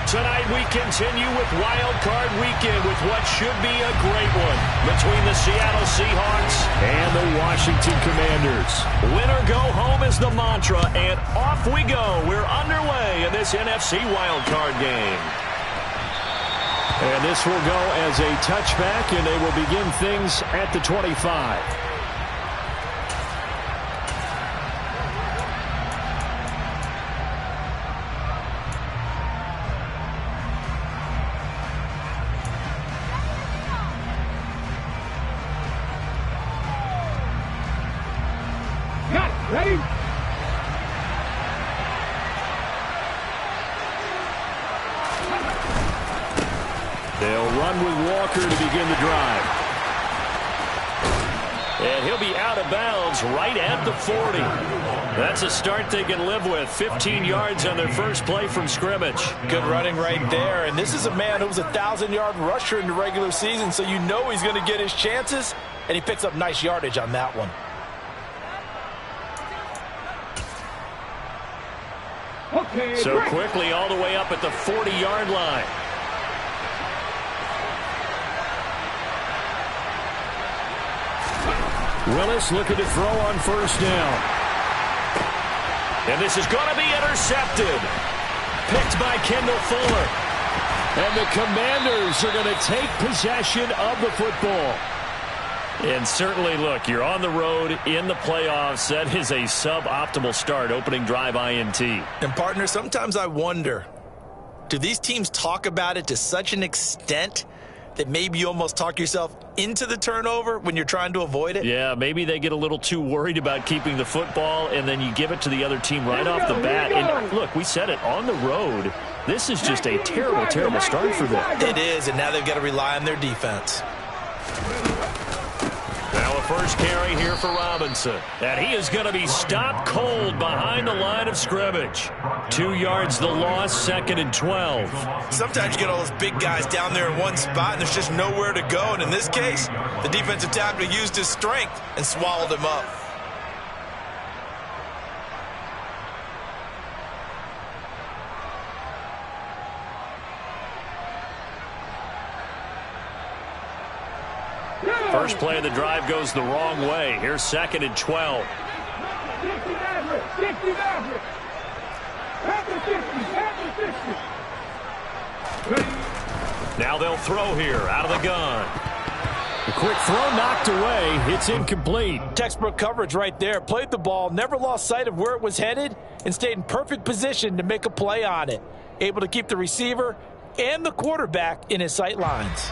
Tonight we continue with Wild Card Weekend with what should be a great one between the Seattle Seahawks and the Washington Commanders. Win or go home is the mantra, and off we go. We're underway in this NFC Wild Card game. And this will go as a touchback, and they will begin things at the 25. Ready? They'll run with Walker to begin the drive. And he'll be out of bounds right at the 40. That's a start they can live with. 15 yards on their first play from scrimmage. Good running right there. And this is a man who was a 1,000-yard rusher in the regular season, so you know he's going to get his chances, and he picks up nice yardage on that one. Okay, so quickly all the way up at the 40-yard line. Willis looking to throw on first down. And this is going to be intercepted. Picked by Kendall Fuller. And the Commanders are going to take possession of the football. And certainly, look, you're on the road in the playoffs. That is a suboptimal start, opening drive INT. And, partner, sometimes I wonder, do these teams talk about it to such an extent that maybe you almost talk yourself into the turnover when you're trying to avoid it? Yeah, maybe they get a little too worried about keeping the football, and then you give it to the other team right off the bat. And, look, we said it, on the road, this is just a terrible, terrible start for them. It is, and now they've got to rely on their defense. Now a first carry here for Robinson. And he is going to be stopped cold behind the line of scrimmage. 2 yards the loss, 2nd and 12. Sometimes you get all those big guys down there in one spot, and there's just nowhere to go. And in this case, the defensive tackle used his strength and swallowed him up. First play of the drive goes the wrong way. Here's 2nd and 12. Now they'll throw here out of the gun. A quick throw knocked away. It's incomplete. Textbook coverage right there. Played the ball, never lost sight of where it was headed, and stayed in perfect position to make a play on it. Able to keep the receiver and the quarterback in his sight lines.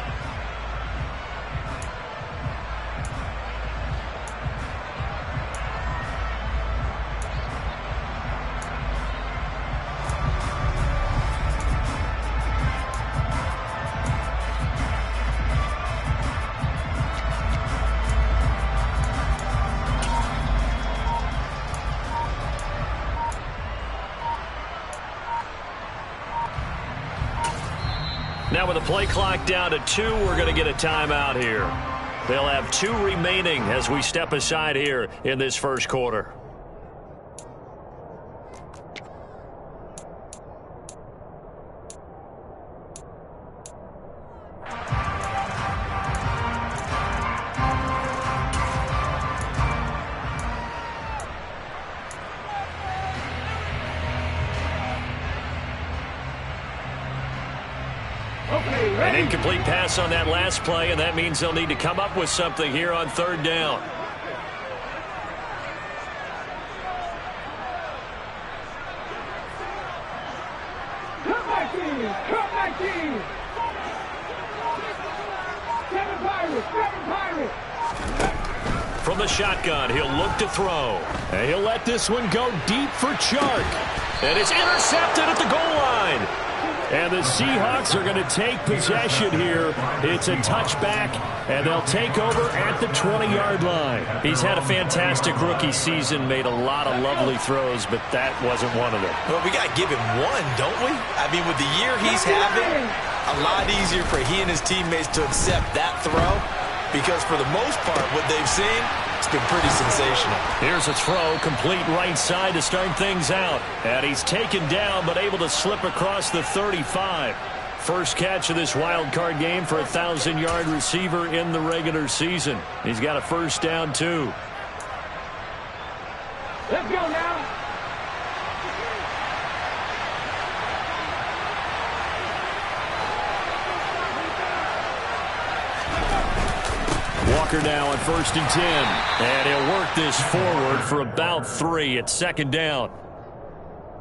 Now with the play clock down to 2, we're going to get a timeout here. They'll have 2 remaining as we step aside here in this first quarter. An incomplete pass on that last play, and that means they'll need to come up with something here on 3rd down. Come back in! Come back in! 7 Pirates! 7 Pirates! From the shotgun, he'll look to throw. And he'll let this one go deep for Chark. And it's intercepted at the goal line. And the Seahawks are going to take possession here. It's a touchback, and they'll take over at the 20-yard line. He's had a fantastic rookie season, made a lot of lovely throws, but that wasn't one of them. Well, we got to give him one, don't we? I mean, with the year he's having, a lot easier for he and his teammates to accept that throw because for the most part, what they've seen, it's been pretty sensational. Here's a throw, complete right side to start things out. And he's taken down, but able to slip across the 35. First catch of this wild card game for a 1,000-yard receiver in the regular season. He's got a first down, too. Let's go now. Walker now on 1st and 10. And he'll work this forward for about 3 at 2nd down.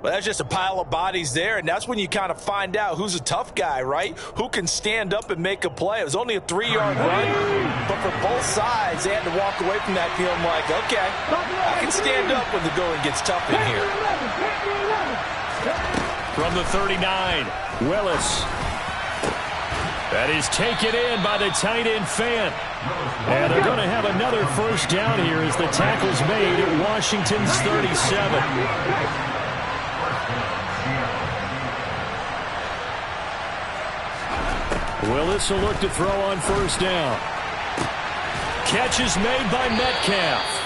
Well, that's just a pile of bodies there, and that's when you kind of find out who's a tough guy, right? Who can stand up and make a play. It was only a 3-yard run, but for both sides, they had to walk away from that feeling like, okay, I can stand up when the going gets tough in here. From the 39, Willis. That is taken in by the tight end Fant. And they're going to have another first down here as the tackle's made at Washington's 37. Willis will look to throw on 1st down. Catch is made by Metcalf.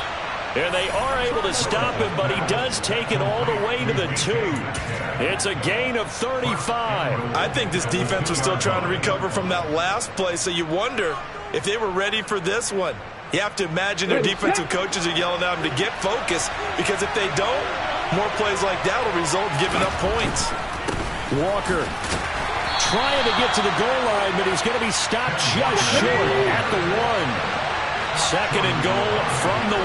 And they are able to stop him, but he does take it all the way to the 2. It's a gain of 35. I think this defense was still trying to recover from that last play, so you wonder if they were ready for this one. You have to imagine their defensive coaches are yelling at them to get focused, because if they don't, more plays like that will result in giving up points. Walker trying to get to the goal line, but he's going to be stopped just short at the 1. 2nd and goal from the 1.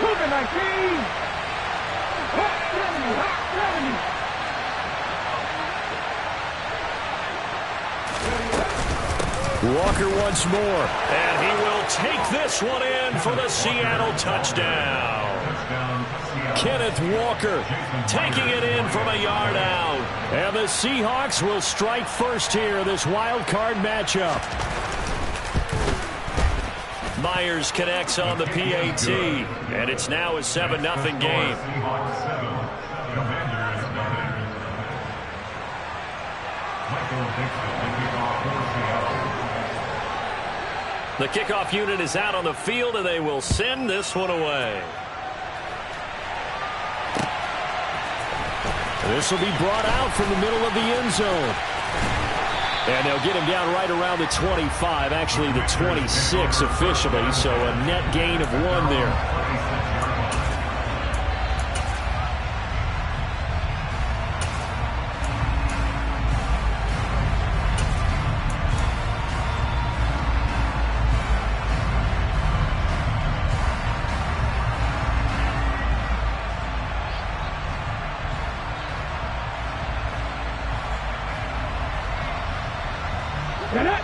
Moving 19. Hot 70, hot 70. Walker once more, and he will take this one in for the Seattle touchdown. Kenneth Walker taking it in from a yard out. And the Seahawks will strike first here, this wild card matchup. Myers connects on the PAT, and it's now a 7-0 game. The kickoff unit is out on the field, and they will send this one away. This will be brought out from the middle of the end zone. And they'll get him down right around the 25, actually the 26 officially, so a net gain of 1 there.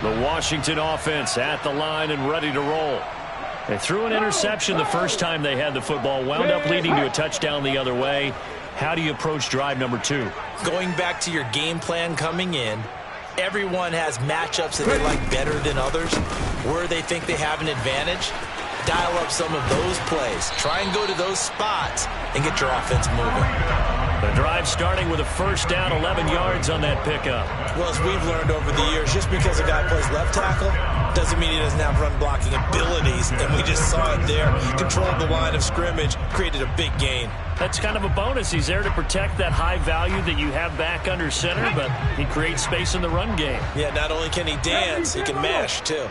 The Washington offense at the line and ready to roll. They threw an interception the first time they had the football, wound up leading to a touchdown the other way. How do you approach drive number 2? Going back to your game plan coming in, everyone has matchups that they like better than others. Where they think they have an advantage, dial up some of those plays. Try and go to those spots and get your offense moving. The drive starting with a first down, 11 yards on that pickup. Well, as we've learned over the years, just because a guy plays left tackle doesn't mean he doesn't have run blocking abilities, and we just saw it there. Controlled the line of scrimmage, created a big gain. That's kind of a bonus. He's there to protect that high value that you have back under center, but he creates space in the run game. Yeah, not only can he dance, he can mash, too.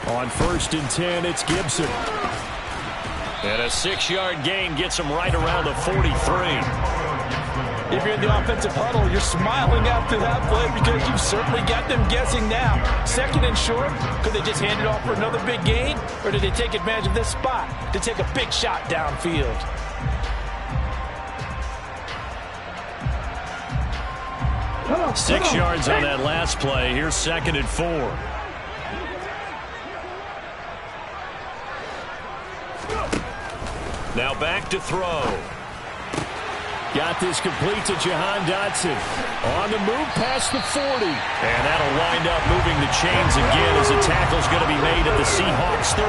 On 1st and 10, it's Gibson. And a 6-yard gain gets him right around the 43. If you're in the offensive huddle, you're smiling after that play because you've certainly got them guessing now. 2nd and short, could they just hand it off for another big gain? Or did they take advantage of this spot to take a big shot downfield? Six yards on that last play. Here's 2nd and 4. Now back to throw. Got this complete to Jahan Dotson. On the move past the 40. And that'll wind up moving the chains again as the tackle's going to be made at the Seahawks 35.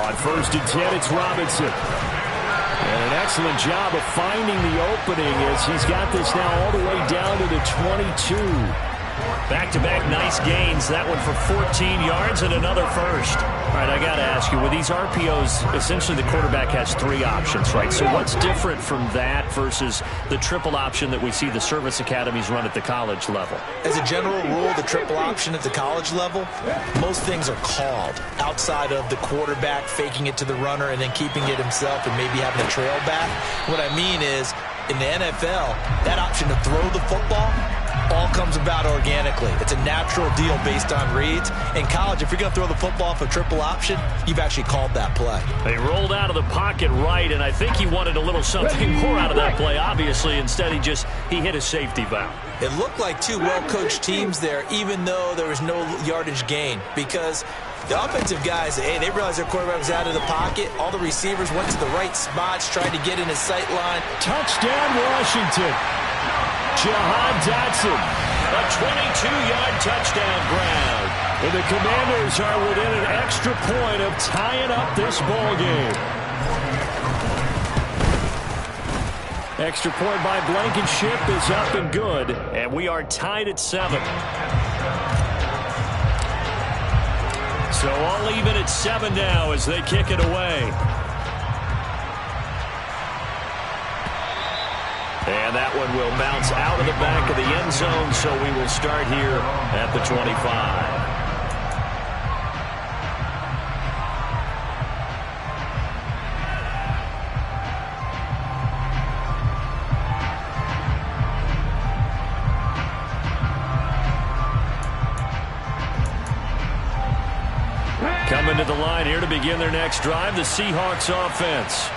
On 1st and 10, it's Robinson. And an excellent job of finding the opening as he's got this now all the way down to the 22. Back-to-back nice gains. That one for 14 yards and another first. All right, I got to ask you, with these RPOs, essentially the quarterback has 3 options, right? So what's different from that versus the triple option that we see the service academies run at the college level? As a general rule, the triple option at the college level, most things are called outside of the quarterback faking it to the runner and then keeping it himself and maybe having a trail back. What I mean is, in the NFL, that option to throw the football all comes about organically. It's a natural deal based on reads. In college, if you're going to throw the football off a triple option, you've actually called that play. They rolled out of the pocket right, and I think he wanted a little something more out of that play, obviously. Instead, he hit a safety valve. It looked like 2 well-coached teams there, even though there was no yardage gain, because the offensive guys, hey, they realized their quarterback was out of the pocket. All the receivers went to the right spots, tried to get in his sight line. Touchdown, Washington. Jahan Dotson, a 22-yard touchdown ground. And the Commanders are within an extra point of tying up this ball game. Extra point by Blankenship is up and good, and we are tied at 7. So all even at 7 now as they kick it away. And that one will bounce out of the back of the end zone, so we will start here at the 25. Coming to the line here to begin their next drive, the Seahawks offense.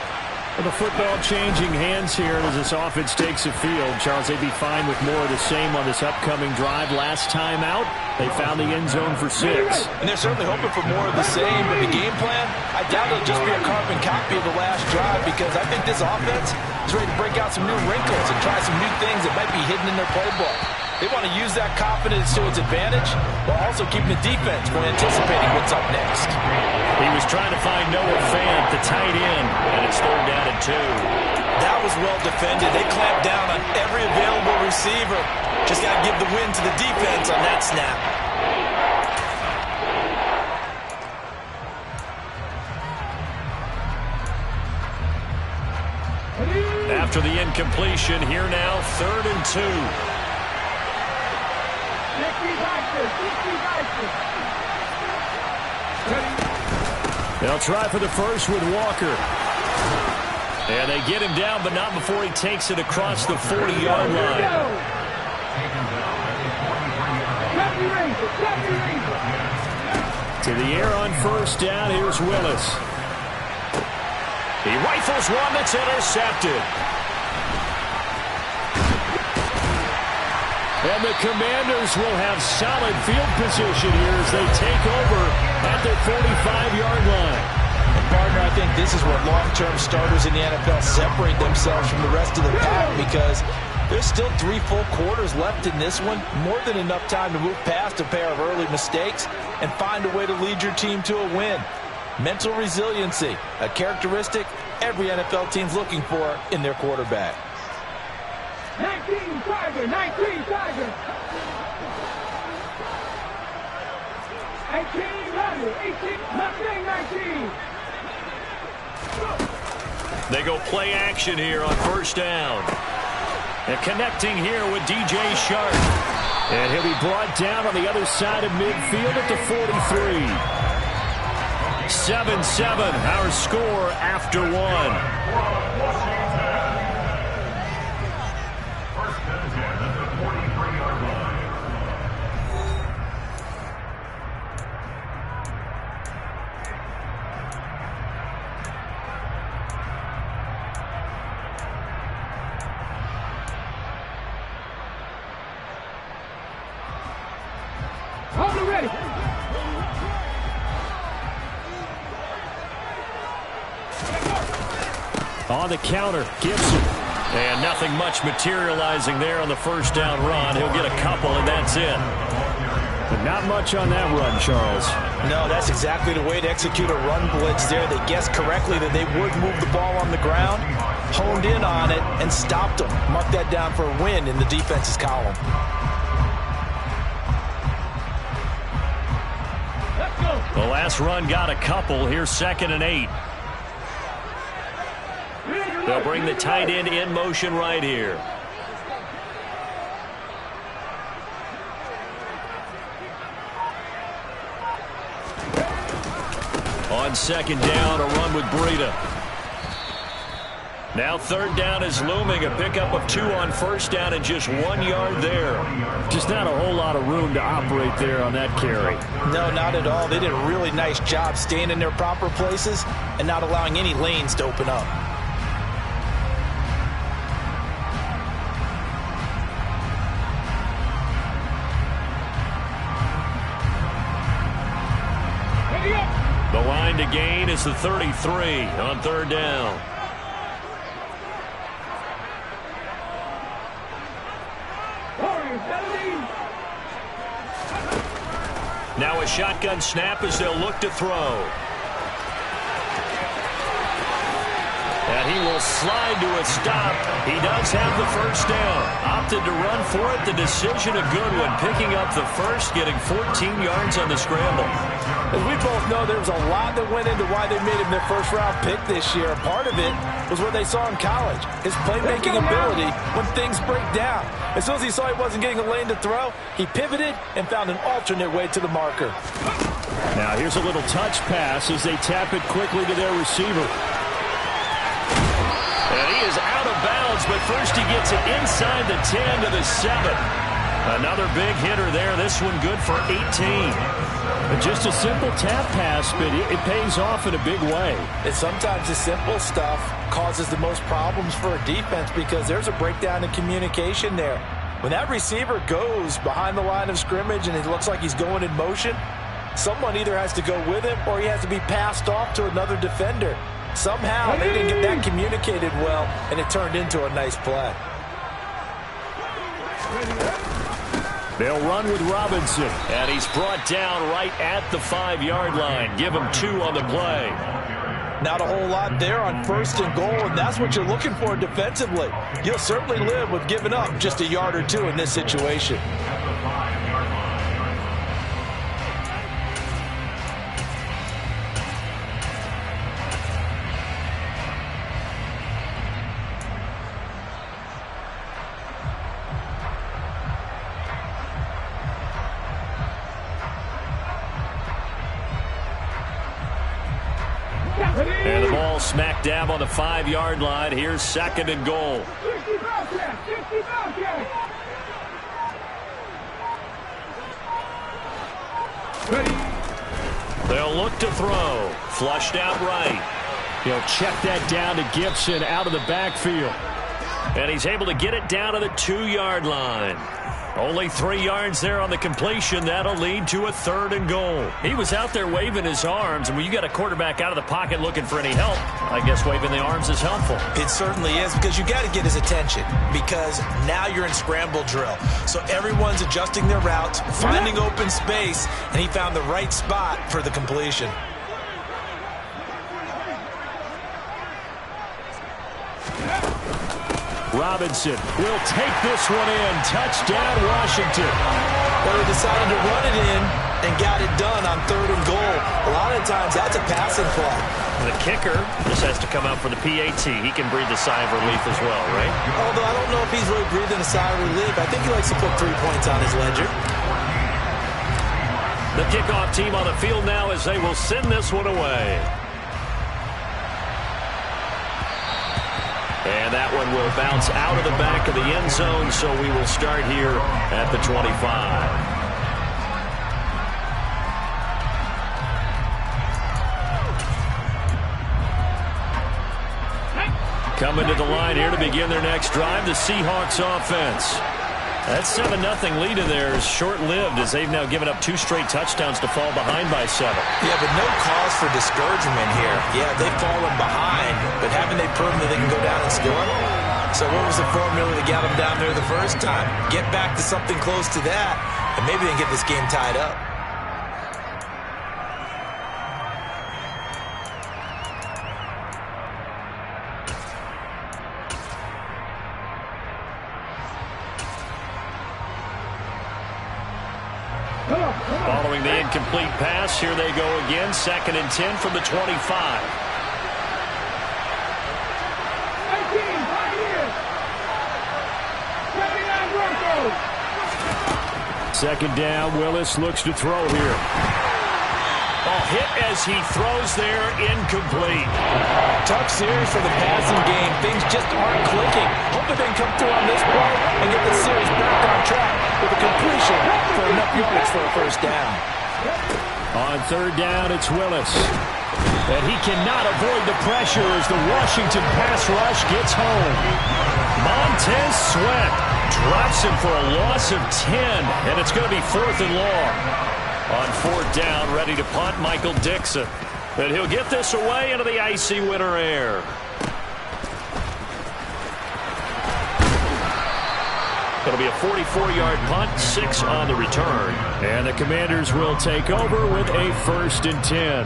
The football changing hands here as this offense takes the field. Charles, they'd be fine with more of the same on this upcoming drive. Last time out, they found the end zone for 6. And they're certainly hoping for more of the same. But the game plan, I doubt it'll just be a carbon copy of the last drive, because I think this offense is ready to break out some new wrinkles and try some new things that might be hidden in their playbook. They want to use that confidence to its advantage, while also keeping the defense from anticipating what's up next. He was trying to find Noah Fant, the tight end, and it's 3rd down and 2. That was well defended. They clamped down on every available receiver. Just got to give the win to the defense on that snap. After the incompletion, here now, 3rd and 2. They'll try for the first with Walker. And they get him down, but not before he takes it across the 40-yard line. To the air on 1st down, here's Willis. He rifles one that's intercepted. And the Commanders will have solid field position here as they take over at their 45-yard line. And partner, I think this is where long-term starters in the NFL separate themselves from the rest of the pack, because there's still 3 full quarters left in this one. More than enough time to move past a pair of early mistakes and find a way to lead your team to a win. Mental resiliency, a characteristic every NFL team's looking for in their quarterback. 19 Tiger, 19 Tiger. 18 Leather, 18 Mustang 19. They go play action here on 1st down. And connecting here with DJ Shark. And he'll be brought down on the other side of midfield at the 43. 7-7, our score after 1. On the counter, Gibson. And nothing much materializing there on the first down run. He'll get a couple, and that's it. But not much on that run, Charles. No, that's exactly the way to execute a run blitz there. They guessed correctly that they would move the ball on the ground, honed in on it, and stopped them. Mark that down for a win in the defense's column. The last run got a couple. Here's 2nd and 8. They'll bring the tight end in motion right here. On 2nd down, a run with Breida. Now 3rd down is looming. A pickup of 2 on 1st down and just 1 yard there. Just not a whole lot of room to operate there on that carry. No, not at all. They did a really nice job staying in their proper places and not allowing any lanes to open up. The line to gain is the 33 on 3rd down. Now a shotgun snap as they'll look to throw. And he will slide to a stop. He does have the first down. Opted to run for it. The decision a good one. Picking up the first, getting 14 yards on the scramble. As we both know, there was a lot that went into why they made him their first-round pick this year. Part of it was what they saw in college, his playmaking ability when things break down. As soon as he saw he wasn't getting a lane to throw, he pivoted and found an alternate way to the marker. Now here's a little touch pass as they tap it quickly to their receiver. And he is out of bounds, but first he gets it inside the 10 to the 7. Another big hitter there. This one good for 18. But just a simple tap pass, but it pays off in a big way. And sometimes the simple stuff causes the most problems for a defense because there's a breakdown in communication there. When that receiver goes behind the line of scrimmage and it looks like he's going in motion, someone either has to go with him or he has to be passed off to another defender. Somehow they didn't get that communicated well, and it turned into a nice play. They'll run with Robinson, and he's brought down right at the 5-yard line. Give him 2 on the play. Not a whole lot there on 1st and goal, and that's what you're looking for defensively. You'll certainly live with giving up just a yard or 2 in this situation. And the ball smack dab on the 5-yard line. Here's 2nd and goal. They'll look to throw. Flushed out right. He'll check that down to Gibson out of the backfield. And he's able to get it down to the 2-yard line. Only 3 yards there on the completion. That'll lead to a 3rd and goal. He was out there waving his arms, and when you got a quarterback out of the pocket looking for any help, I guess waving the arms is helpful. It certainly is, because you got to get his attention, because now you're in scramble drill. So everyone's adjusting their routes, finding open space, and he found the right spot for the completion. Robinson will take this one in. Touchdown, Washington. Well, they decided to run it in and got it done on 3rd and goal. A lot of times, that's a passing play. The kicker just has to come out for the PAT. He can breathe a sigh of relief as well, right? Although I don't know if he's really breathing a sigh of relief. I think he likes to put 3 points on his ledger. The kickoff team on the field now as they will send this one away. And that one will bounce out of the back of the end zone, so we will start here at the 25. Coming to the line here to begin their next drive, the Seahawks offense. That 7-0 lead of theirs short-lived as they've now given up 2 straight touchdowns to fall behind by 7. Yeah, but no cause for discouragement here. Yeah, they've fallen behind, but haven't they proven that they can go down and score? So what was the formula that got them down there the first time? Get back to something close to that, and maybe they can get this game tied up. Following the incomplete pass, here they go again. 2nd and 10 from the 25. 18, right here. 79 Broncos. 2nd down, Willis looks to throw here. Oh, hit as he throws there, incomplete. Tough series for the passing game. Things just aren't clicking. Hoping they can come through on this play and get the series back on track with a completion for enough yardage for a first down. On 3rd down, it's Willis. And he cannot avoid the pressure as the Washington pass rush gets home. Montez Sweat drops him for a loss of 10, and it's going to be 4th and long. On 4th down, ready to punt, Michael Dixon. And he'll get this away into the icy winter air. It'll be a 44-yard punt, 6 on the return. And the Commanders will take over with a 1st and 10.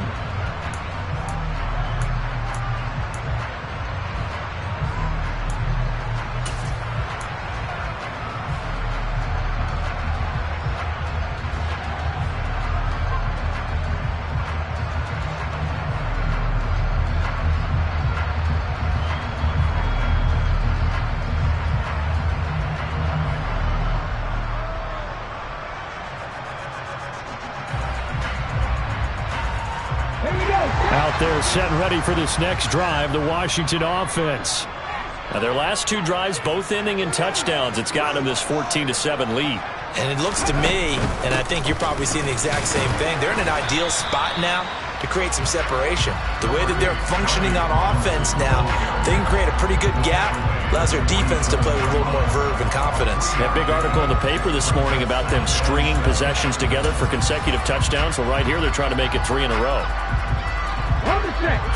Out there set and ready for this next drive, the Washington offense. Now their last 2 drives both ending in touchdowns. It's gotten them this 14-7 lead. And it looks to me, and I think you're probably seeing the exact same thing, they're in an ideal spot now to create some separation. The way that they're functioning on offense now, they can create a pretty good gap, allows their defense to play with a little more verve and confidence. That big article in the paper this morning about them stringing possessions together for consecutive touchdowns. Well, right here they're trying to make it 3 in a row.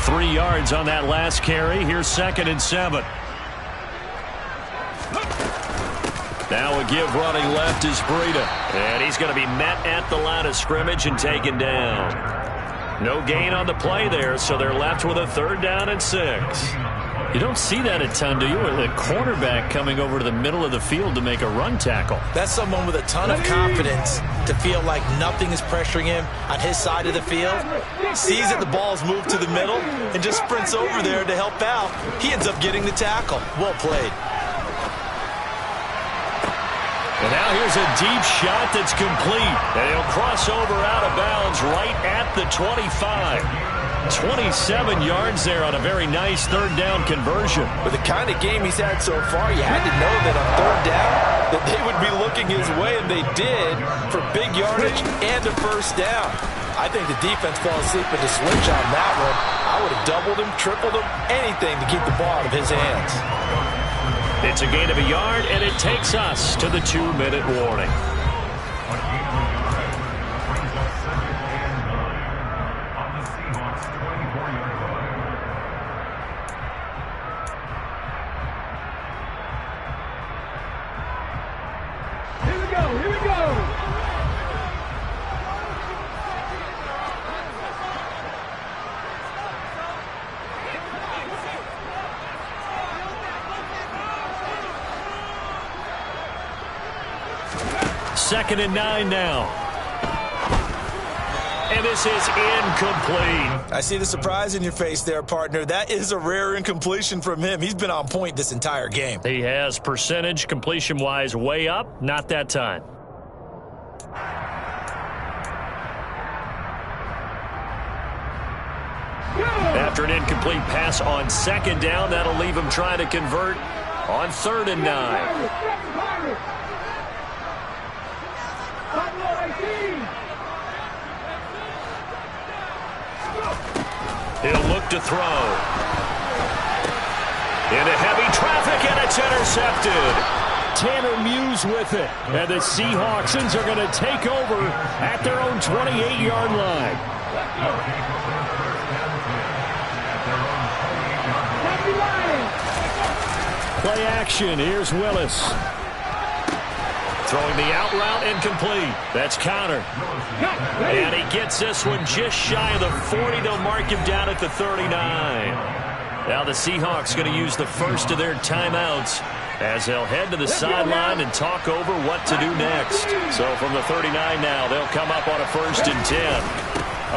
3 yards on that last carry. Here's 2nd and 7. Now a give running left is Breida. And he's going to be met at the line of scrimmage and taken down. No gain on the play there, so they're left with a 3rd down and 6. You don't see that a ton, do you? With a cornerback coming over to the middle of the field to make a run tackle. That's someone with a ton of confidence to feel like nothing is pressuring him on his side of the field. Sees that the ball's moved to the middle and just sprints over there to help out. He ends up getting the tackle. Well played. And now here's a deep shot that's complete. And he'll cross over out of bounds right at the 25. 27 yards there on a very nice 3rd down conversion. With the kind of game he's had so far, you had to know that on 3rd down that they would be looking his way, and they did, for big yardage and a 1st down. I think the defense fell asleep at the switch on that one. I would have doubled him, tripled him, anything to keep the ball out of his hands. It's a gain of a yard, and it takes us to the 2-minute warning. Here we go. Second and 9 now. And this is incomplete. I see the surprise in your face there, partner. That is a rare incompletion from him. He's been on point this entire game. He has percentage completion-wise way up. Not that time. After an incomplete pass on 2nd down, that'll leave him trying to convert on 3rd and 9. He'll look to throw. Into heavy traffic, and it's intercepted. Tanner Muse with it. And the Seahawksans are going to take over at their own 28-yard line. Play action. Here's Willis. Throwing the out route incomplete. That's Connor. And he gets this one just shy of the 40. They'll mark him down at the 39. Now the Seahawks going to use the first of their timeouts as they'll head to the sideline and talk over what to do next. So from the 39 now, they'll come up on a 1st and 10.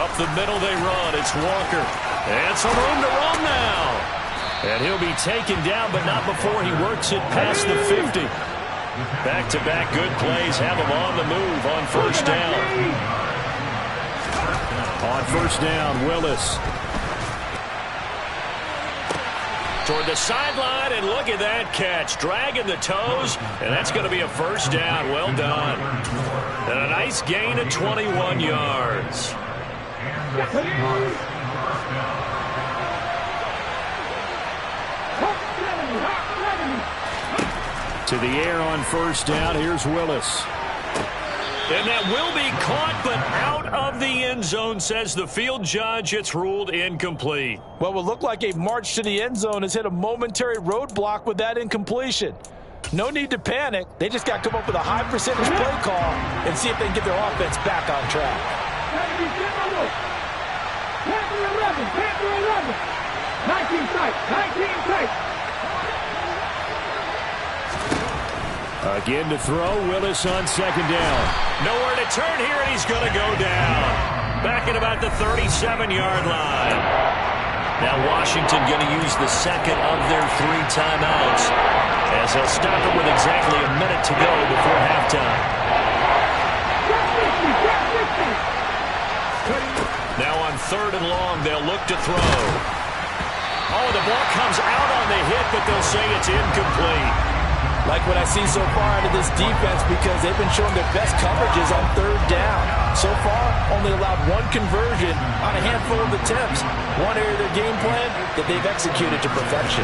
Up the middle they run. It's Walker. And some room to run now. And he'll be taken down, but not before he works it past the 50. Back-to-back good plays have him on the move on 1st down. On 1st down, Willis. Toward the sideline, and look at that catch. Dragging the toes, and that's going to be a 1st down. Well done. And a nice gain of 21 yards. To the air on 1st down. Here's Willis. And that will be caught, but out of the end zone, says the field judge. It's ruled incomplete. Well, it will look like a march to the end zone has hit a momentary roadblock with that incompletion. No need to panic. They just got to come up with a high percentage play call and see if they can get their offense back on track. Panther 11. 19 tight. Again to throw. Willis on 2nd down. Nowhere to turn here, and he's going to go down. Back at about the 37-yard line. Now Washington going to use the 2nd of their 3 timeouts as they'll stop it with exactly a minute to go before halftime. Now on 3rd and long, they'll look to throw. Oh, the ball comes out on the hit, but they'll say it's incomplete. Like what I see so far out of this defense, because they've been showing their best coverages on 3rd down. So far, only allowed 1 conversion on a handful of attempts. One area of their game plan that they've executed to perfection.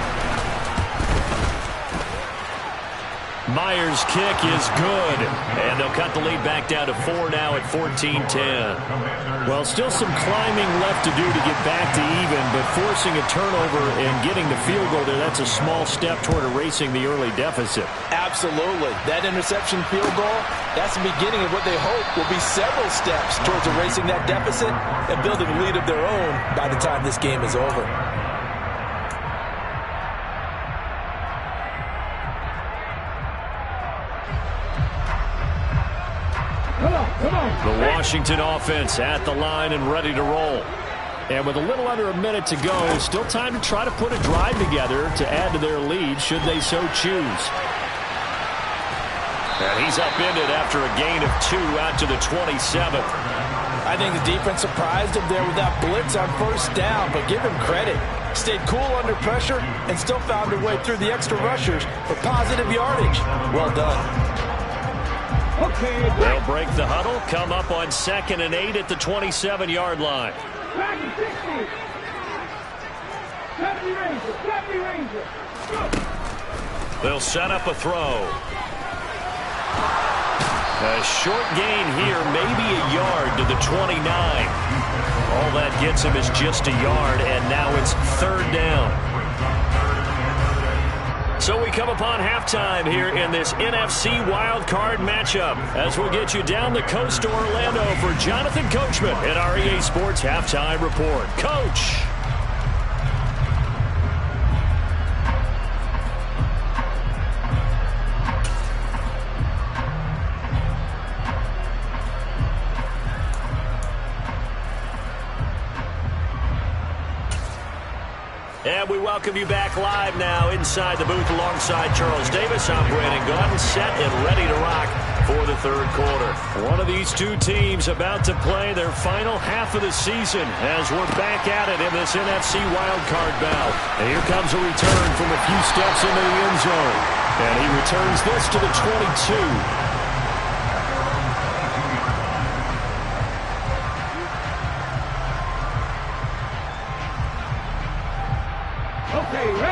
Myers' kick is good, and they'll cut the lead back down to 4 now at 14-10. Well, still some climbing left to do to get back to even, but forcing a turnover and getting the field goal there, that's a small step toward erasing the early deficit. Absolutely. That interception field goal, that's the beginning of what they hope will be several steps towards erasing that deficit and building a lead of their own by the time this game is over. The Washington offense at the line and ready to roll. And with a little under a minute to go, still time to try to put a drive together to add to their lead should they so choose. And he's upended after a gain of 2 out to the 27th. I think the defense surprised him there with that blitz on 1st down, but give him credit. Stayed cool under pressure and still found a way through the extra rushers for positive yardage. Well done. They'll break the huddle, come up on 2nd and 8 at the 27-yard line. They'll set up a throw. A short gain here, maybe a yard to the 29. All that gets him is just a yard, and now it's 3rd down. So we come upon halftime here in this NFC wildcard matchup as we'll get you down the coast to Orlando for Jonathan Coachman at our EA Sports Halftime Report. Coach. And we welcome you back live now inside the booth alongside Charles Davis. I'm Brandon Gaudin, set and ready to rock for the 3rd quarter. One of these 2 teams about to play their final half of the season as we're back at it in this NFC wildcard bout. And here comes a return from a few steps into the end zone. And he returns this to the 22.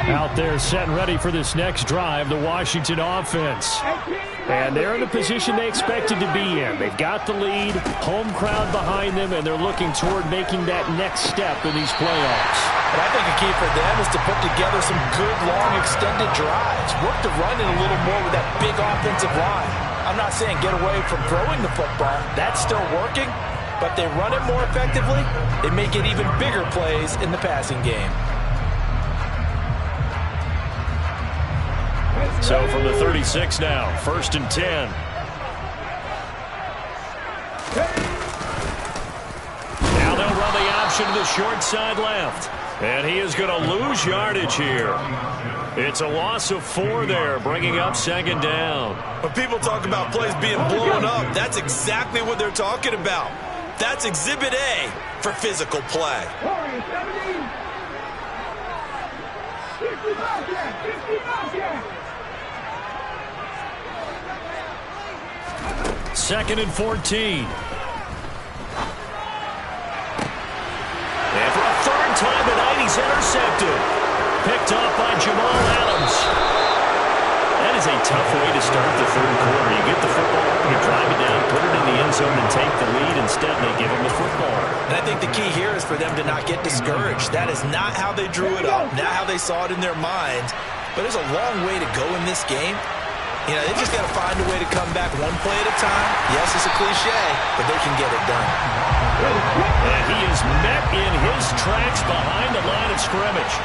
Out They're set and ready for this next drive, the Washington offense. And they're in the position they expected to be in. They've got the lead, home crowd behind them, and they're looking toward making that next step in these playoffs. And I think a key for them is to put together some good, long, extended drives. Work the run in a little more with that big offensive line. I'm not saying get away from throwing the football. That's still working. But they run it more effectively, they may get even bigger plays in the passing game. So from the 36 now, 1st and 10. Now they'll run the option to the short side left. And he is going to lose yardage here. It's a loss of 4 there, bringing up 2nd down. When people talk about plays being blown up, that's exactly what they're talking about. That's Exhibit A for physical play. 2nd and 14. And for a 3rd time tonight, he's intercepted. Picked off by Jamal Adams. That is a tough way to start the 3rd quarter. You get the football, you drive it down, put it in the end zone, and take the lead. Instead, they give him the football. And I think the key here is for them to not get discouraged. That is not how they drew it up, not how they saw it in their minds. But there's a long way to go in this game. You know, they just got to find a way to come back one play at a time. Yes, it's a cliche, but they can get it done. And he is met in his tracks behind the line of scrimmage.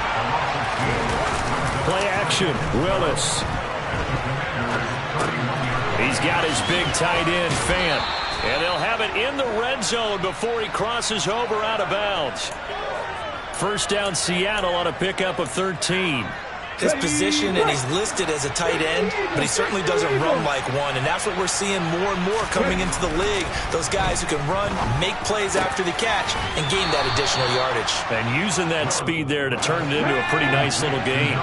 Play action, Willis. He's got his big tight end, Fant. And they'll have it in the red zone before he crosses over out of bounds. 1st down, Seattle on a pickup of 13. His position, and he's listed as a tight end, but he certainly doesn't run like one, and that's what we're seeing more and more coming into the league. Those guys who can run, make plays after the catch, and gain that additional yardage. And using that speed there to turn it into a pretty nice little game.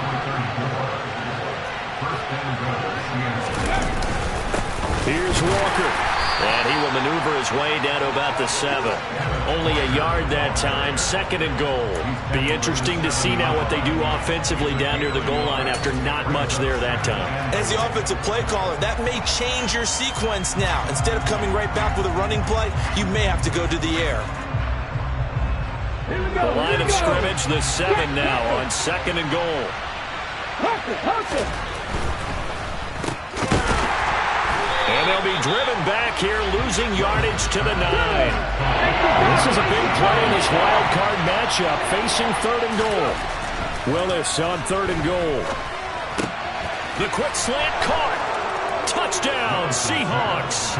Here's Walker. And he will maneuver his way down to about the 7. Only a yard that time, 2nd and goal. Be interesting to see now what they do offensively down near the goal line after not much there that time. As the offensive play caller, that may change your sequence now. Instead of coming right back with a running play, you may have to go to the air. The line of scrimmage, the 7 now on 2nd and goal. And they'll be driven back here, losing yardage to the 9. This is a big play in this wild card matchup, facing 3rd and goal. Willis on 3rd and goal. The quick slant caught. Touchdown, Seahawks.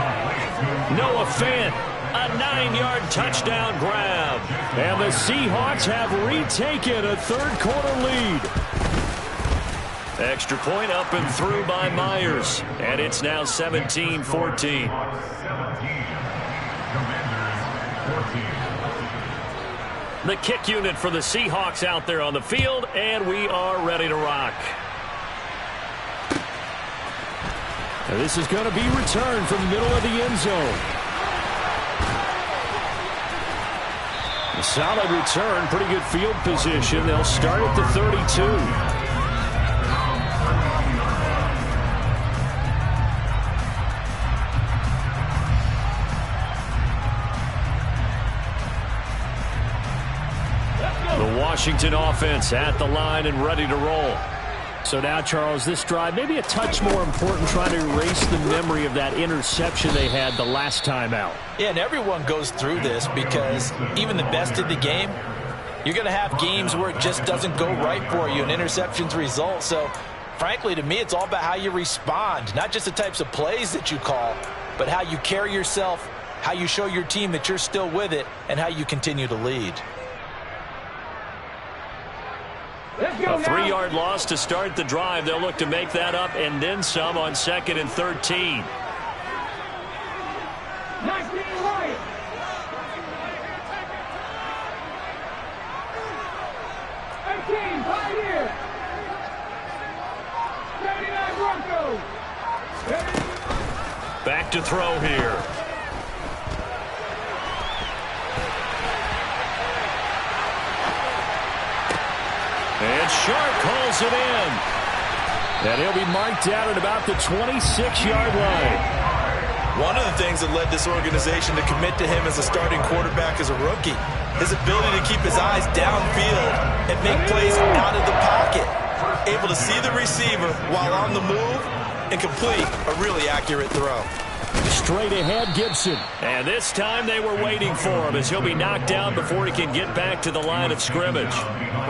Noah Fant, a 9-yard touchdown grab. And the Seahawks have retaken a 3rd quarter lead. Extra point up and through by Myers. And it's now 17-14. The kick unit for the Seahawks out there on the field, and we are ready to rock. Now this is going to be returned from the middle of the end zone. A solid return, pretty good field position. They'll start at the 32. Washington offense at the line and ready to roll. So now, Charles, this drive maybe a touch more important, trying to erase the memory of that interception they had the last time out. Yeah, and everyone goes through this because even the best in the game, you're going to have games where it just doesn't go right for you and interceptions result. So, frankly, to me, it's all about how you respond, not just the types of plays that you call, but how you carry yourself, how you show your team that you're still with it, and how you continue to lead. A 3-yard loss to start the drive. They'll look to make that up and then some on 2nd and 13. 19 right. 18 Pioneer. 79 Broncos. Back to throw here. And And Sharp calls it in. And he'll be marked down at about the 26-yard line. One of the things that led this organization to commit to him as a starting quarterback as a rookie, his ability to keep his eyes downfield and make plays out of the pocket. Able to see the receiver while on the move and complete a really accurate throw. Straight ahead, Gibson. And this time they were waiting for him as he'll be knocked down before he can get back to the line of scrimmage.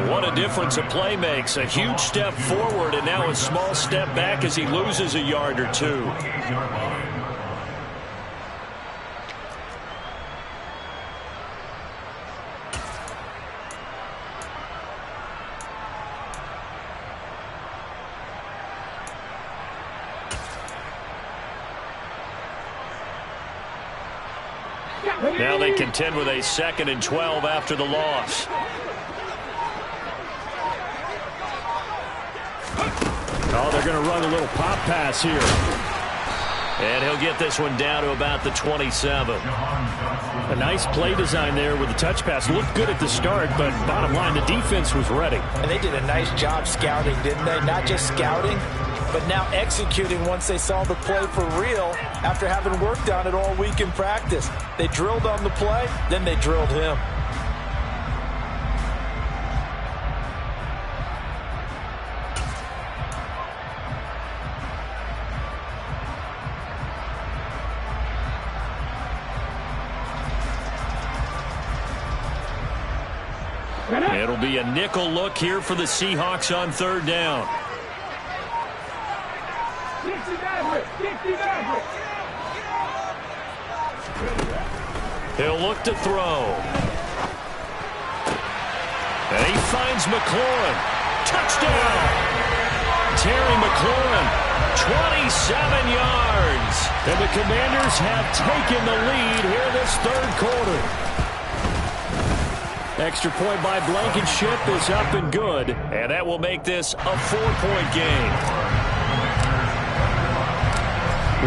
What a difference a play makes. A huge step forward and now a small step back as he loses a yard or two. Now they contend with a 2nd and 12 after the loss. Oh, they're going to run a little pop pass here. And he'll get this one down to about the 27. A nice play design there with the touch pass. Looked good at the start, but bottom line, the defense was ready. And they did a nice job scouting, didn't they? Not just scouting, but now executing once they saw the play for real after having worked on it all week in practice. They drilled on the play, then they drilled him. It'll be a nickel look here for the Seahawks on 3rd down. He'll look to throw. And he finds McLaurin. Touchdown! Terry McLaurin, 27 yards. And the Commanders have taken the lead here this 3rd quarter. Extra point by Blankenship is up and good. And that will make this a 4-point game.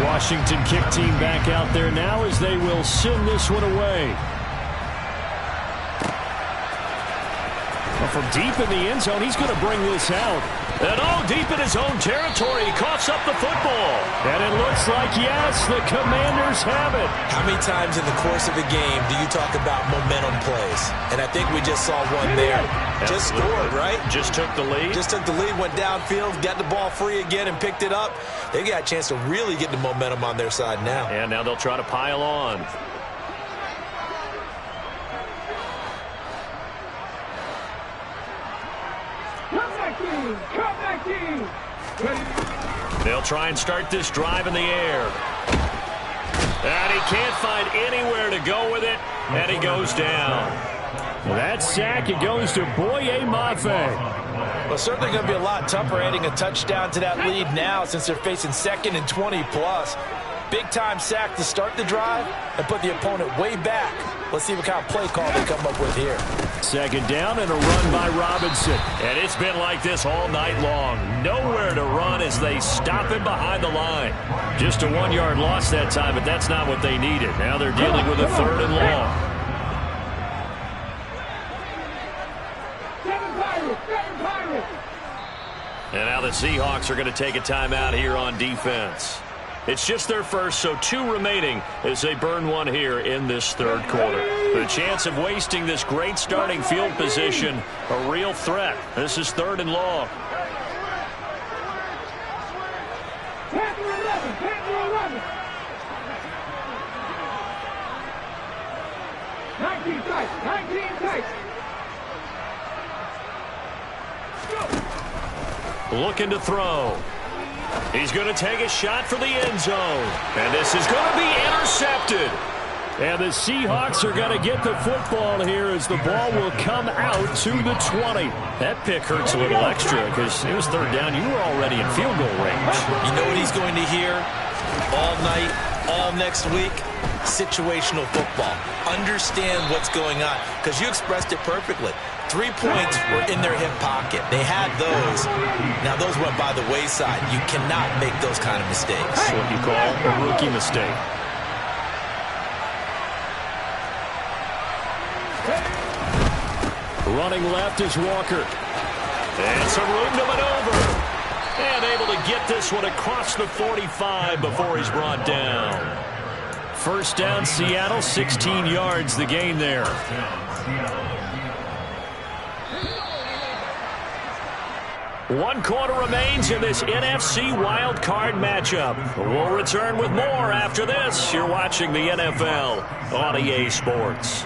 Washington kick team back out there now as they will send this one away. Well, from deep in the end zone, he's going to bring this out. And all deep in his own territory, he coughs up the football. And it looks like, yes, the Commanders have it. How many times in the course of a game do you talk about momentum plays? And I think we just saw one there. Just scored, right? Just took the lead. Just took the lead, went downfield, got the ball free again and picked it up. They got a chance to really get the momentum on their side now. And now they'll try to pile on. They'll try and start this drive in the air. And he can't find anywhere to go with it, and he goes down. Well, that sack, it goes to Boye Mafe. Well, certainly going to be a lot tougher adding a touchdown to that lead now since they're facing 2nd and 20+. Big-time sack to start the drive and put the opponent way back. Let's see what kind of play call they come up with here. 2nd down and a run by Robinson. And it's been like this all night long. Nowhere to run as they stop him behind the line. Just a 1-yard loss that time, but that's not what they needed. Now they're dealing with a 3rd and long. And now the Seahawks are going to take a timeout here on defense. It's just their first, so 2 remaining as they burn one here in this 3rd quarter. The chance of wasting this great starting field position, a real threat. This is 3rd and long. Looking to throw. He's going to take a shot for the end zone. And this is going to be intercepted. And the Seahawks are going to get the football here as the ball will come out to the 20. That pick hurts a little extra because it was 3rd down. You were already in field goal range. You know what he's going to hear all night, all next week? Situational football. Understand what's going on because you expressed it perfectly. 3 points were in their hip pocket. They had those. Now those went by the wayside. You cannot make those kind of mistakes. That's what you call a rookie mistake. Running left is Walker. And some room to maneuver. And able to get this one across the 45 before he's brought down. First down, Seattle, 16 yards the gain there. One quarter remains in this NFC Wild Card matchup. We'll return with more after this. You're watching the NFL on EA Sports.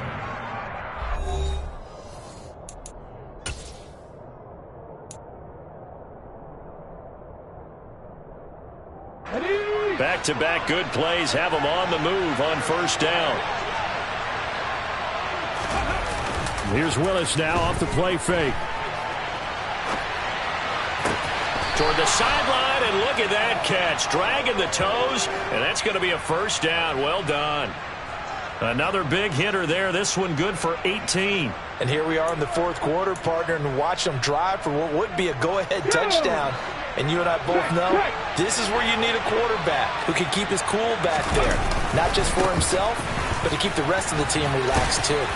Back-to-back good plays have them on the move on first down. Here's Willis now off the play fake. Toward the sideline, and look at that catch. Dragging the toes, and that's going to be a first down. Well done. Another big hitter there. This one good for 18. And here we are in the fourth quarter, partner, and watch them drive for what would be a go-ahead touchdown. And you and I both know this is where you need a quarterback who can keep his cool back there. Not just for himself, but to keep the rest of the team relaxed too.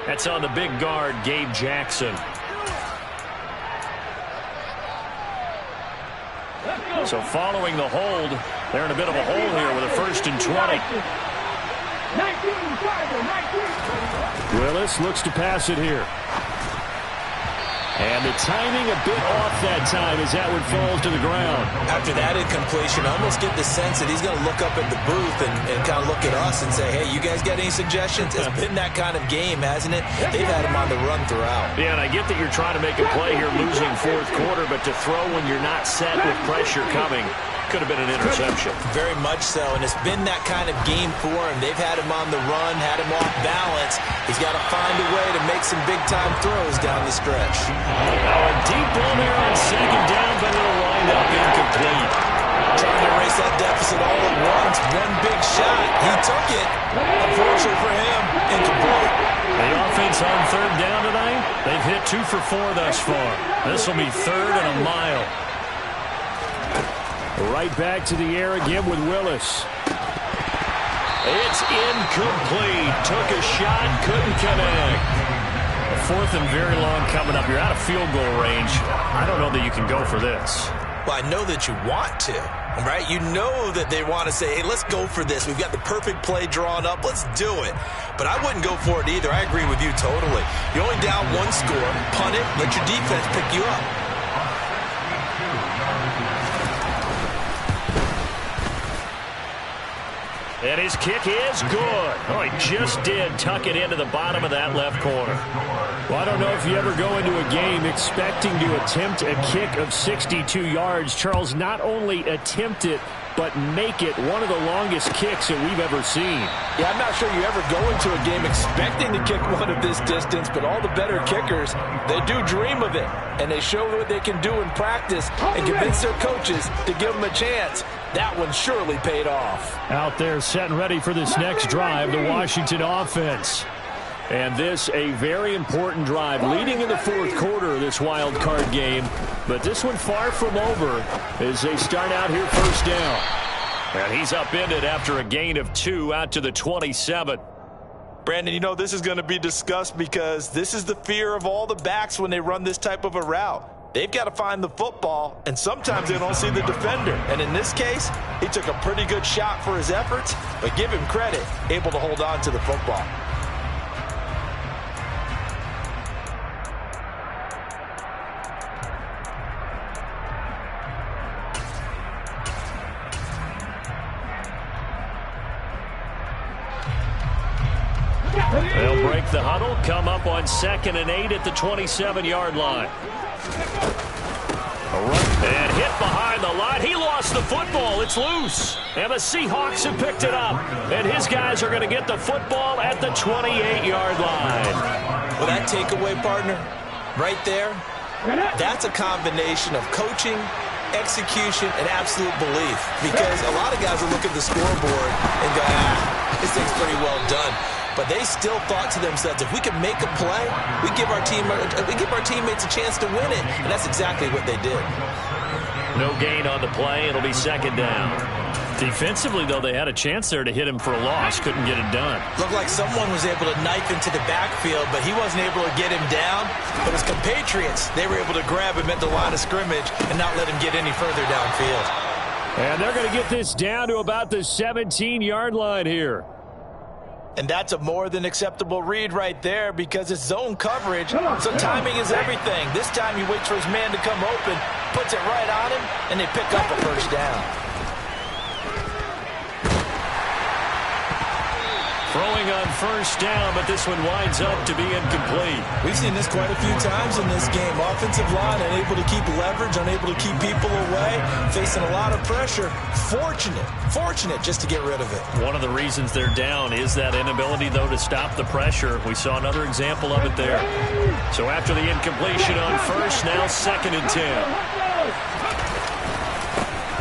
That's on the big guard, Gabe Jackson. So following the hold, they're in a bit of a hole here with a 1st and 20. 19. Willis looks to pass it here. And the timing a bit off that time as that one falls to the ground. After that incompletion, I almost get the sense that he's going to look up at the booth and kind of look at us and say, hey, you guys got any suggestions? It's been that kind of game, hasn't it? They've had him on the run throughout. Yeah, and I get that you're trying to make a play here losing fourth quarter, but to throw when you're not set with pressure coming could have been an interception. Very much so, and it's been that kind of game for him. They've had him on the run, had him off balance. He's got to find a way to make some big-time throws down the stretch. Now a deep ball there on second down, but it'll wind up incomplete. Trying to erase that deficit all at once. One big shot. He took it. Unfortunately for him, incomplete. The offense on third down tonight, they've hit 2 for 4 thus far. This will be 3rd and a mile. Right back to the air again with Willis. It's incomplete. Took a shot, couldn't connect. A 4th and very long coming up. You're out of field goal range. I don't know that you can go for this. Well, I know that you want to, right? You know that they want to say, hey, let's go for this. We've got the perfect play drawn up. Let's do it. But I wouldn't go for it either. I agree with you totally. You're only down 1 score. Punt it. Let your defense pick you up. And his kick is good. Oh, he just did tuck it into the bottom of that left corner. Well, I don't know if you ever go into a game expecting to attempt a kick of 62 yards. Charles, not only attempt it, but make it one of the longest kicks that we've ever seen. Yeah, I'm not sure you ever go into a game expecting to kick one of this distance, but all the better kickers, they do dream of it. And they show what they can do in practice and convince their coaches to give them a chance. That one surely paid off. Out there set and ready for this next drive, the Washington offense. And this a very important drive leading in the fourth quarter of this wild card game. But this one far from over as they start out here first down. And he's upended after a gain of 2 out to the 27. Brandon, you know this is going to be discussed because this is the fear of all the backs when they run this type of a route. They've got to find the football, and sometimes they don't see the defender. And in this case, he took a pretty good shot for his efforts, but give him credit, able to hold on to the football. They'll break the huddle, come up on 2nd and 8 at the 27-yard line. And hit behind the line. He lost the football. It's loose. And the Seahawks have picked it up. And his guys are going to get the football at the 28-yard line. Well, that takeaway, partner, right there, that's a combination of coaching, execution, and absolute belief. Because a lot of guys will look at the scoreboard and go, this thing's pretty well done. But they still thought to themselves, if we can make a play, we give our teammates a chance to win it. And that's exactly what they did. No gain on the play. It'll be 2nd down. Defensively, though, they had a chance there to hit him for a loss. Couldn't get it done. Looked like someone was able to knife into the backfield, but he wasn't able to get him down. But his compatriots, they were able to grab him at the line of scrimmage and not let him get any further downfield. And they're going to get this down to about the 17-yard line here. And that's a more than acceptable read right there because it's zone coverage, so timing is everything. This time he waits for his man to come open, puts it right on him, and they pick up a first down. Throwing on first down, but this one winds up to be incomplete. We've seen this quite a few times in this game. Offensive line unable to keep leverage, unable to keep people away, facing a lot of pressure. Fortunate just to get rid of it. One of the reasons they're down is that inability, though, to stop the pressure. We saw another example of it there. So after the incompletion on first, now 2nd and 10.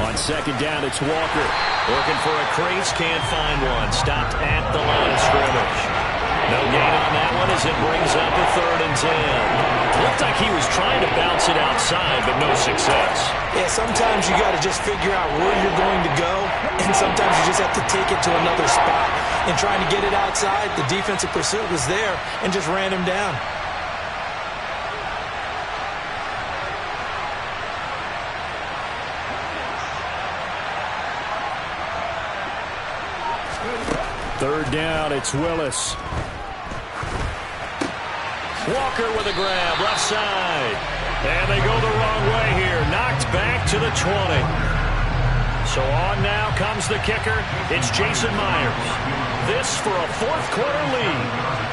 On 2nd down, it's Walker. Looking for a crease, can't find one. Stopped at the line of scrimmage. No gain on that one as it brings up a 3rd and 10. Looked like he was trying to bounce it outside, but no success. Yeah, sometimes you got to just figure out where you're going to go, and sometimes you just have to take it to another spot. And trying to get it outside, the defensive pursuit was there and just ran him down. Third down, it's Willis. Walker with a grab, left side. And they go the wrong way here. Knocked back to the 20. So on now comes the kicker. It's Jason Myers. This for a 4th quarter lead.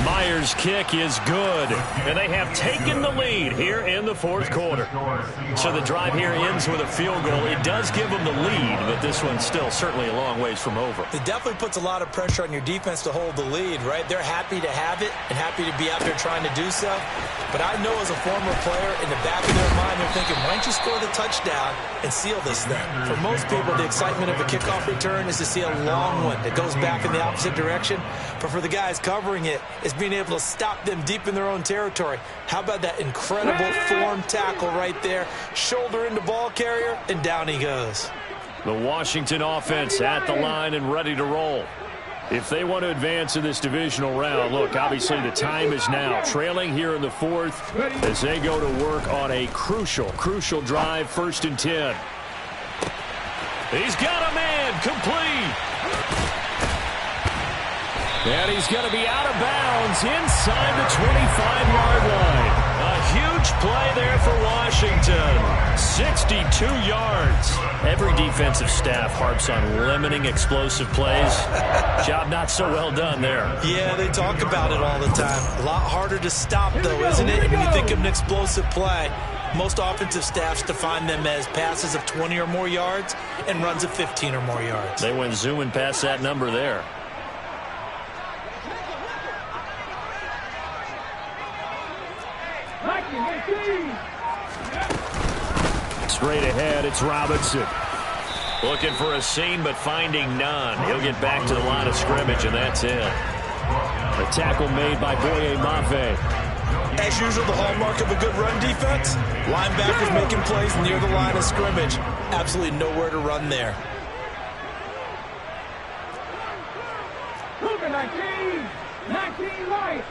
Myers' kick is good, and they have taken the lead here in the 4th quarter. So the drive here ends with a field goal. It does give them the lead, but this one's still certainly a long ways from over. It definitely puts a lot of pressure on your defense to hold the lead, right? They're happy to have it and happy to be out there trying to do so. But I know as a former player, in the back of their mind, they're thinking, why don't you score the touchdown and seal this thing? For most people, the excitement of a kickoff return is to see a long one that goes back in the opposite direction. But for the guys covering it, it's being able to stop them deep in their own territory. How about that incredible form tackle right there? Shoulder into ball carrier, and down he goes. The Washington offense at the line and ready to roll. If they want to advance in this divisional round, look, obviously the time is now. Trailing here in the 4th as they go to work on a crucial drive, 1st and 10. He's got a man, complete. And he's going to be out of bounds inside the 25-yard line. A huge play there for Washington. 62 yards. Every defensive staff harps on limiting explosive plays. Job not so well done there. Yeah, they talk about it all the time. A lot harder to stop, though, isn't it? When you think of an explosive play, most offensive staffs define them as passes of 20 or more yards and runs of 15 or more yards. They went zooming past that number there. Straight ahead, it's Robinson. Looking for a seam, but finding none. He'll get back to the line of scrimmage, and that's it. A tackle made by Boye Mafe. As usual, the hallmark of a good run defense, linebackers making plays near the line of scrimmage. Absolutely nowhere to run there. 19 right.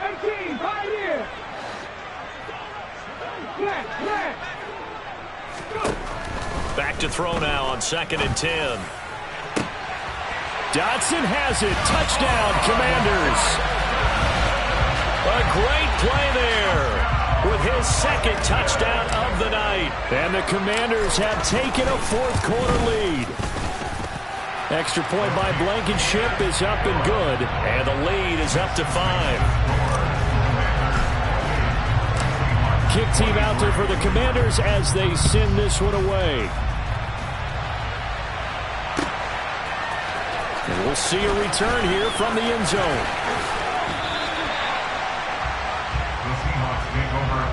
18, 5 here. Back to throw now on 2nd and 10. Dotson has it. Touchdown, Commanders. A great play there with his 2nd touchdown of the night. And the Commanders have taken a 4th quarter lead. Extra point by Blankenship is up and good. And the lead is up to 5. Kick team out there for the Commanders as they send this one away. And we'll see a return here from the end zone. The Seahawks take over.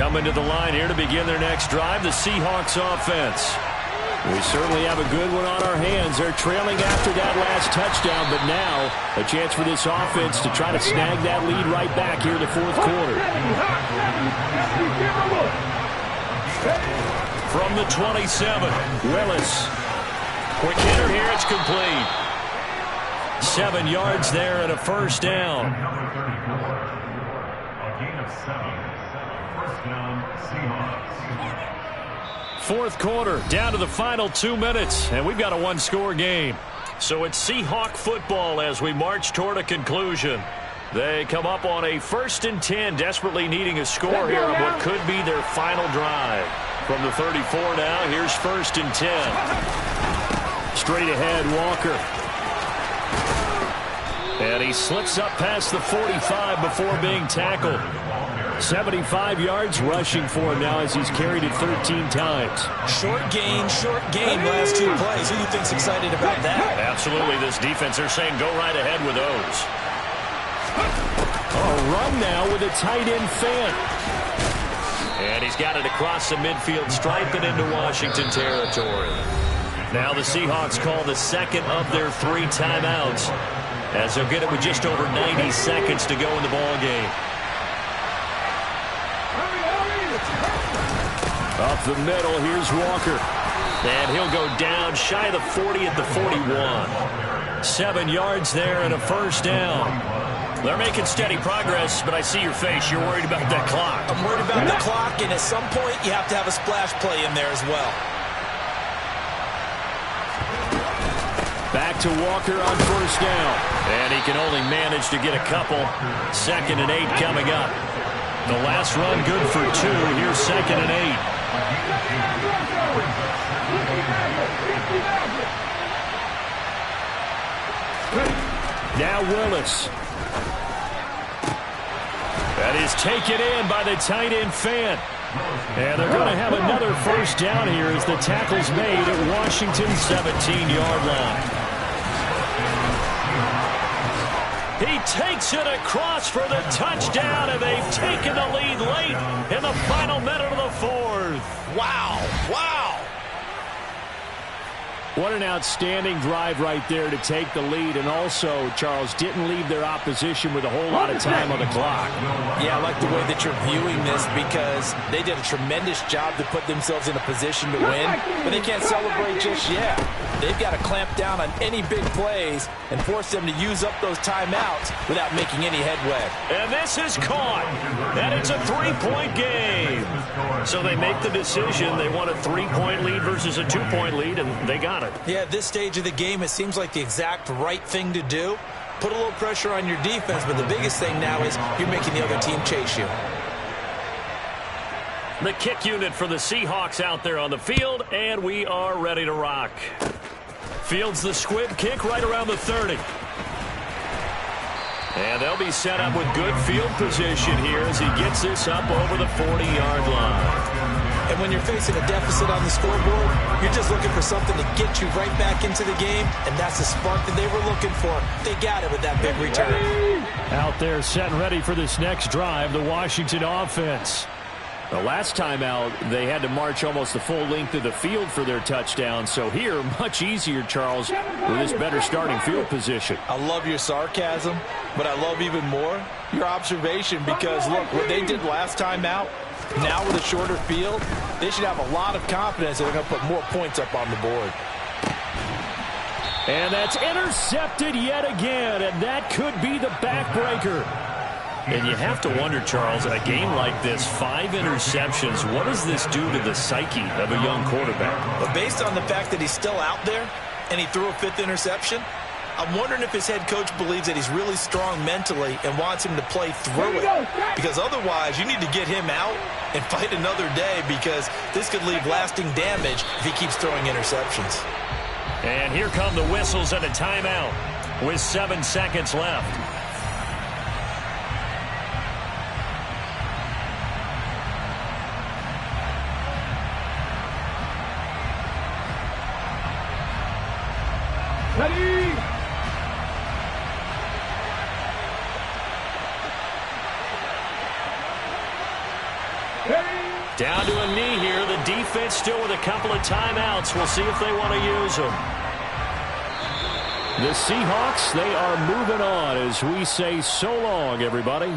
Coming to the line here to begin their next drive, the Seahawks offense. We certainly have a good one on our hands. They're trailing after that last touchdown, but now a chance for this offense to try to snag that lead right back here in the fourth quarter. From the 27, Willis. Quick hitter here, it's complete. 7 yards there and a first down. A gain of 7. First down, Seahawks. Fourth quarter, down to the final 2 minutes, and we've got a one-score game. So it's Seahawk football as we march toward a conclusion. They come up on a 1st and 10, desperately needing a score here on what could be their final drive. From the 34 now, here's 1st and 10. Straight ahead, Walker. And he slips up past the 45 before being tackled. 75 yards rushing for him now as he's carried it 13 times. Short gain last 2 plays. Who do you think's excited about that? Absolutely, this defense, they're saying go right ahead with those. A run now with a tight end Fant. And he's got it across the midfield stripe and into Washington territory. Now the Seahawks call the second of their 3 timeouts as they'll get it with just over 90 seconds to go in the ball game. Up the middle, here's Walker. And he'll go down shy of the 40 at the 41. 7 yards there and a first down. They're making steady progress, but I see your face. You're worried about that clock. I'm worried about the clock, and at some point you have to have a splash play in there as well. Back to Walker on first down. And he can only manage to get a couple. 2nd and 8 coming up. The last run good for 2. Here's 2nd and 8. Now Willis. That is taken in by the tight end Fant. And they're going to have another first down here as the tackle's made at Washington's 17-yard line. He takes it across for the touchdown, and they've taken the lead late in the final minute of the 4th. Wow. What an outstanding drive right there to take the lead, and also, Charles, didn't leave their opposition with a whole lot of time on the clock. Yeah, I like the way that you're viewing this because they did a tremendous job to put themselves in a position to win, but they can't celebrate just yet. They've got to clamp down on any big plays and force them to use up those timeouts without making any headway. And this is caught, and it's a 3-point game. So they make the decision. They want a 3-point lead versus a 2-point lead, and they got it. Yeah, at this stage of the game, it seems like the exact right thing to do. Put a little pressure on your defense, but the biggest thing now is you're making the other team chase you. The kick unit for the Seahawks out there on the field, and we are ready to rock. Fields the squib kick right around the 30. And they'll be set up with good field position here as he gets this up over the 40-yard line. And when you're facing a deficit on the scoreboard, you're just looking for something to get you right back into the game, and that's the spark that they were looking for. They got it with that big return. Out there set and ready for this next drive, the Washington offense. The last time out, they had to march almost the full length of the field for their touchdown. So here, much easier, Charles, with this better starting field position. I love your sarcasm, but I love even more your observation because, look, what they did last time out, now with a shorter field, they should have a lot of confidence that they're going to put more points up on the board. And that's intercepted yet again, and that could be the backbreaker. And you have to wonder, Charles, in a game like this, 5 interceptions, what does this do to the psyche of a young quarterback? But based on the fact that he's still out there and he threw a 5th interception, I'm wondering if his head coach believes that he's really strong mentally and wants him to play through it. Because otherwise, you need to get him out and fight another day because this could leave lasting damage if he keeps throwing interceptions. And here come the whistles and a timeout with 7 seconds left. Ready? Ready? Down to a knee here. The defense still with a couple of timeouts. We'll see if they want to use them. The Seahawks, they are moving on as we say so long, everybody.